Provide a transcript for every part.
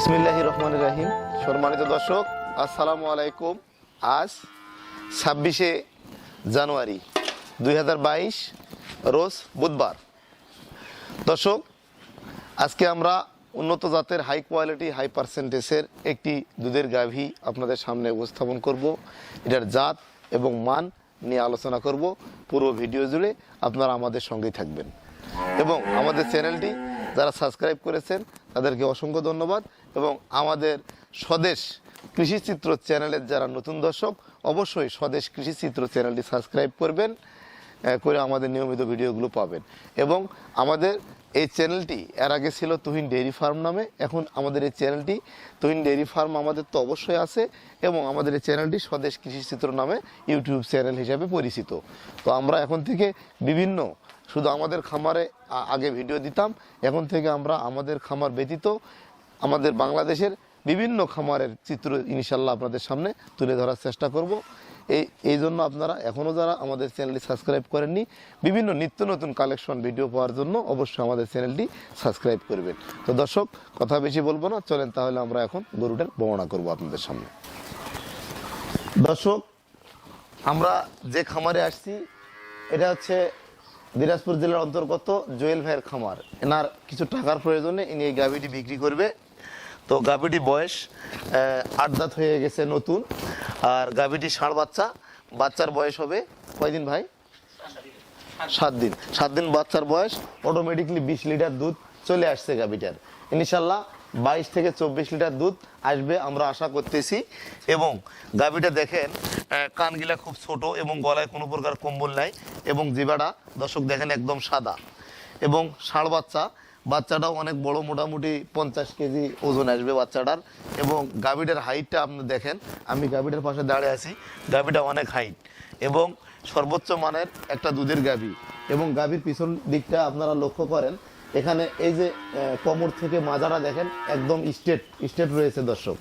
বিসমিল্লাহির রহমানির রহিম। সম্মানিত দর্শক, আসসালামু আলাইকুম। আজ 26শে জানুয়ারি 2022 রোজ বুধবার। দর্শক, আজকে আমরা উন্নত জাতের হাই কোয়ালিটি হাই পার্সেন্টেজের একটি দুধের গাভী আপনাদের সামনে উপস্থাপন করব। এটার জাত এবং মান নিয়ে আলোচনা করব। পুরো ভিডিও জুড়ে আপনারা আমাদের সঙ্গেই থাকবেন এবং আমাদের চ্যানেলটি যারা সাবস্ক্রাইব করেছেন তাদেরকে অসংখ্য ধন্যবাদ। এবং আমাদের স্বদেশ কৃষিচিত্র চ্যানেলের যারা নতুন দর্শক, অবশ্যই স্বদেশ কৃষিচিত্র চ্যানেলটি সাবস্ক্রাইব করবেন, করে আমাদের নিয়মিত ভিডিওগুলো পাবেন। এবং আমাদের এই চ্যানেলটি এর আগে ছিল তুহিন ডেইরি ফার্ম নামে, এখন আমাদের এই চ্যানেলটি তুহিন ডেইরি ফার্ম আমাদের তো অবশ্যই আছে, এবং আমাদের এই চ্যানেলটি স্বদেশ কৃষিচিত্র নামে ইউটিউব চ্যানেল হিসাবে পরিচিত। তো আমরা এখন থেকে বিভিন্ন, শুধু আমাদের খামারে আগে ভিডিও দিতাম, এখন থেকে আমরা আমাদের খামার ব্যতীত আমাদের বাংলাদেশের বিভিন্ন খামারের চিত্র ইনশাল্লাহ আপনাদের সামনে তুলে ধরার চেষ্টা করব। এই জন্য আপনারা এখনও যারা আমাদের চ্যানেলটি সাবস্ক্রাইব করেননি, বিভিন্ন নিত্য নতুন কালেকশন ভিডিও পাওয়ার জন্য অবশ্যই আমাদের চ্যানেলটি সাবস্ক্রাইব করবেন। তো দর্শক, কথা বেশি বলবো না, চলেন তাহলে আমরা এখন গরুটার বর্ণনা করব আপনাদের সামনে। দর্শক, আমরা যে খামারে আসছি এটা হচ্ছে দিনাজপুর জেলার অন্তর্গত জুয়েল ভাইয়ের খামার। এনার কিছু টাকার প্রয়োজনে ইনি এই গাভীটি বিক্রি করবে। তো গাভীটি বয়স 8 দাঁত হয়ে গেছে নতুন, আর গাভীটি ষাঁড় বাচ্চা। বাচ্চার বয়স হবে কয়দিন ভাই? 7 দিন। 7 দিন বাচ্চার বয়স। অটোমেটিকলি 20 লিটার দুধ চলে আসছে গাভীটার। ইনশাল্লাহ 22 থেকে 24 লিটার দুধ আসবে আমরা আশা করতেছি। এবং গাভীটা দেখেন, কানগিলা খুব ছোট এবং গলায় কোনো প্রকার কম্বল নাই, এবং জিবাটা দর্শক দেখেন একদম সাদা। এবং ষাঁড় বাচ্চা, বাচ্চাটাও অনেক বড়, মোটামুটি 50 কেজি ওজন আসবে বাচ্চাটার। এবং গাভীটার হাইটটা আপনি দেখেন, আমি গাভীটার পাশে দাঁড়িয়ে আছি, গাভীটা অনেক হাইট এবং সর্বোচ্চ মানের একটা দুধের গাভী। এবং গাভীর পিছন দিকটা আপনারা লক্ষ্য করেন, এখানে এই যে কোমর থেকে মাজাটা দেখেন একদম স্ট্রেট রয়েছে দর্শক।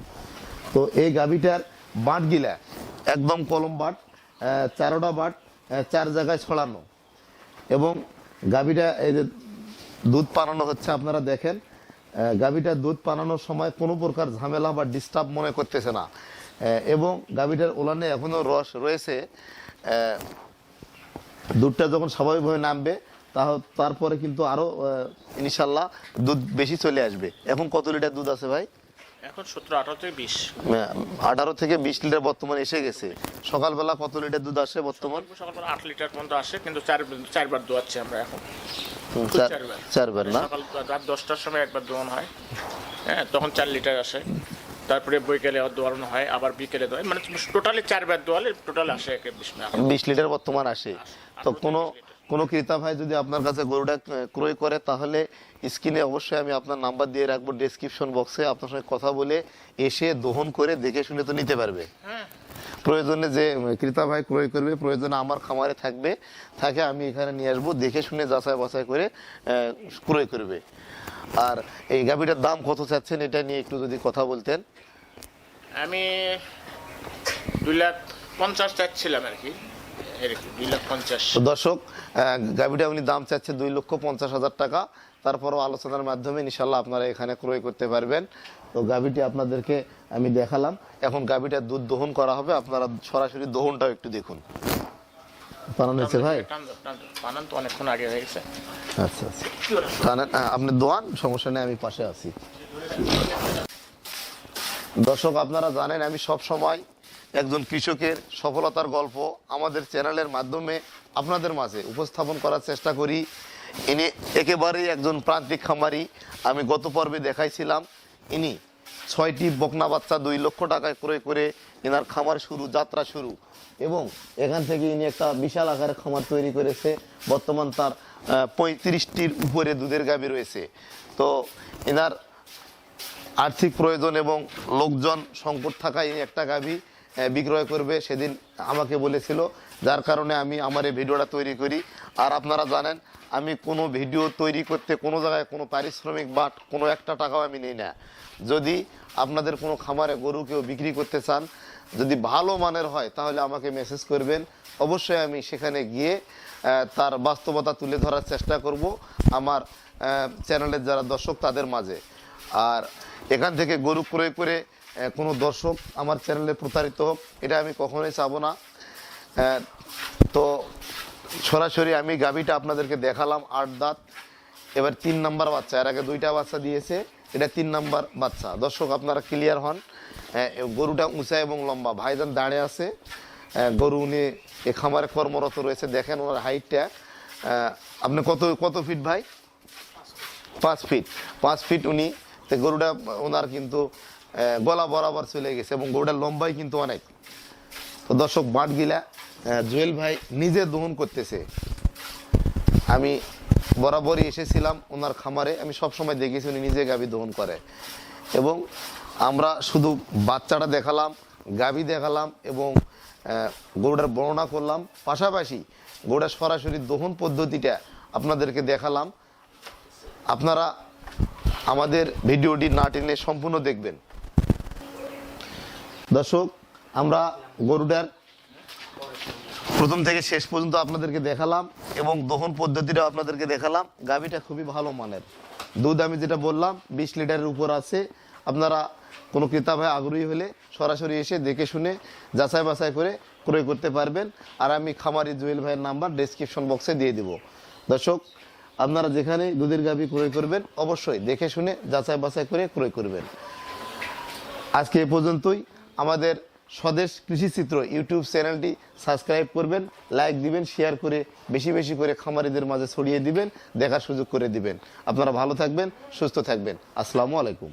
তো এই গাভীটার বাঁটগিলা একদম কলম বাট, 4টা বাট 4 জায়গায় ছড়ানো। এবং গাভীটা এই যে দুধ পানানো হচ্ছে, আপনারা দেখেন গাভীটা দুধ পানানোর সময় কোনো প্রকার ঝামেলা বা ডিস্টার্ব মনে করতেছে না। এবং গাভীটার ওলানে এখনও রস রয়েছে। দুধটা যখন স্বাভাবিকভাবে নামবে তারপরে কিন্তু আরও ইনশাল্লাহ দুধ বেশি চলে আসবে। এখন কত লিটার দুধ আছে ভাই? এখন 17-18 থেকে 20। 18 থেকে 20 লিটার বর্তমানে এসে গেছে। সকালবেলা কত লিটার দুধ আসে বর্তমান? সকালবেলা 8 লিটার পর্যন্ত আসে, কিন্তু চারবার দোয়াচ্ছি আমরা এখন। 4বার না? সকাল রাত 10টার সময় একবার দোয়ানো হয়, হ্যাঁ, তখন 4 লিটার আসে। তারপরে বিকেলে দোয়ানো হয়, আবার বিকেলে দোয়াই, মানে টোটালি 4বার দোয়ালে টোটাল আসে 20 লিটার বর্তমান আসে। তো কোনো ক্রেতা ভাই যদি আপনার কাছে গরুটা ক্রয় করে, তাহলে স্ক্রিনে অবশ্যই আমি আপনার নাম্বার দিয়ে রাখবো ডেসক্রিপশন বক্সে, আপনার সঙ্গে কথা বলে এসে দহন করে দেখে শুনে তো নিতে পারবে। প্রয়োজনে যে ক্রেতা ভাই ক্রয় করবে, প্রয়োজনে আমার খামারে থাকে আমি এখানে নিয়ে আসবো, দেখে শুনে যাচাই বাছাই করে ক্রয় করবে। আর এই গাভীটার দাম কত চাচ্ছেন এটা নিয়ে একটু যদি কথা বলতেন। আমি 2,50,000 চাচ্ছিলাম আর কি, 2,50,000। দর্শক, গাভীটা উনি দাম চাচ্ছে 2,50,000 টাকা। তারপরও আলোচনার মাধ্যমে ইনশাল্লাহ আপনারা এখানে ক্রয় করতে পারবেন। তো গাভীটি আপনাদেরকে আমি দেখালাম। এখন গাভীটা দুধ দহন করা হবে, আপনারা সরাসরি দহনটাও একটু দেখুন। পানান হয়েছে ভাই? পানান তো অনেকক্ষণ আগে হয়ে গেছে। আচ্ছা, আপনি দোয়ান, সমস্যা নেই, আমি পাশে আছি। দর্শক, আপনারা জানেন আমি সব সময় একজন কৃষকের সফলতার গল্প আমাদের চ্যানেলের মাধ্যমে আপনাদের মাঝে উপস্থাপন করার চেষ্টা করি। ইনি একেবারেই একজন প্রান্তিক খামারি। আমি গত পর্বে দেখাইছিলাম, ইনি 6টি বকনা বাচ্চা 2 লক্ষ টাকায় ক্রয় করে এনার খামার যাত্রা শুরু। এবং এখান থেকে ইনি একটা বিশাল আকারের খামার তৈরি করেছে। বর্তমান তার 35টির উপরে দুধের গাভী রয়েছে। তো এনার আর্থিক প্রয়োজন এবং লোকজন সংকট থাকায় ইনি একটা গাভী বিক্রয় করবে সেদিন আমাকে বলেছিল, যার কারণে আমি আমার এই ভিডিওটা তৈরি করি। আর আপনারা জানেন আমি কোনো ভিডিও তৈরি করতে কোনো জায়গায় কোনো পারিশ্রমিক বা কোনো একটা টাকাও আমি নিই না। যদি আপনাদের কোনো খামারে গরু কেউ বিক্রি করতে চান, যদি ভালো মানের হয় তাহলে আমাকে মেসেজ করবেন, অবশ্যই আমি সেখানে গিয়ে তার বাস্তবতা তুলে ধরার চেষ্টা করব আমার চ্যানেলের যারা দর্শক তাদের মাঝে। আর এখান থেকে গরু ক্রয় করে কোনো দর্শক আমার চ্যানেলে প্রতারিত হোক, এটা আমি কখনোই চাবো না। তো সরাসরি আমি গাভীটা আপনাদেরকে দেখালাম, 8 দাঁত, এবার 3 নাম্বার বাচ্চা। এর আগে 2টা বাচ্চা দিয়েছে, এটা 3 নাম্বার বাচ্চা। দর্শক আপনারা ক্লিয়ার হন। গরুটা উঁচা এবং লম্বা, ভাইজান দাঁড়িয়ে আছে, গরু উনি এ খামারে কর্মরত রয়েছে। দেখেন ওনার হাইটটা, আপনি কত ফিট ভাই? 5 ফিট উনি। তো গরুটা ওনার কিন্তু গলা বরাবর চলে গেছে এবং গরুটার লম্বাই কিন্তু অনেক। তো দর্শক বাটগিলা জুয়েল ভাই নিজে দহন করতেছে। আমি বরাবরই এসেছিলাম ওনার খামারে, আমি সবসময় দেখেছি উনি নিজে গাভী দহন করে। এবং আমরা শুধু বাচ্চাটা দেখালাম, গাভী দেখালাম এবং গরুটার বর্ণনা করলাম, পাশাপাশি গরুটার সরাসরি দহন পদ্ধতিটা আপনাদেরকে দেখালাম। আপনারা আমাদের ভিডিওটি না টেনে সম্পূর্ণ দেখবেন। দর্শক আমরা গরুটার প্রথম থেকে শেষ পর্যন্ত আপনাদেরকে দেখালাম এবং দহন পদ্ধতিটা আপনাদেরকে দেখালাম। গাভীটা খুবই ভালো মানের, দুধ আমি যেটা বললাম 20 লিটারের উপর আছে। আপনারা কোনো ক্রেতা ভাই আগ্রহী হলে সরাসরি এসে দেখে শুনে যাচাই বাছাই করে ক্রয় করতে পারবেন। আর আমি খামারি জুয়েল ভাইয়ের নাম্বার ডেসক্রিপশন বক্সে দিয়ে দিব। দর্শক আপনারা যেখানে দুধের গাভী ক্রয় করবেন অবশ্যই দেখে শুনে যাচাই বাছাই করে ক্রয় করবেন। আজকে এ পর্যন্তই। আমাদের স্বদেশ কৃষিচিত্র ইউটিউব চ্যানেলটি সাবস্ক্রাইব করবেন, লাইক দিবেন, শেয়ার করে বেশি বেশি করে খামারিদের মাঝে ছড়িয়ে দিবেন, দেখার সুযোগ করে দিবেন। আপনারা ভালো থাকবেন, সুস্থ থাকবেন। আসসালামু আলাইকুম।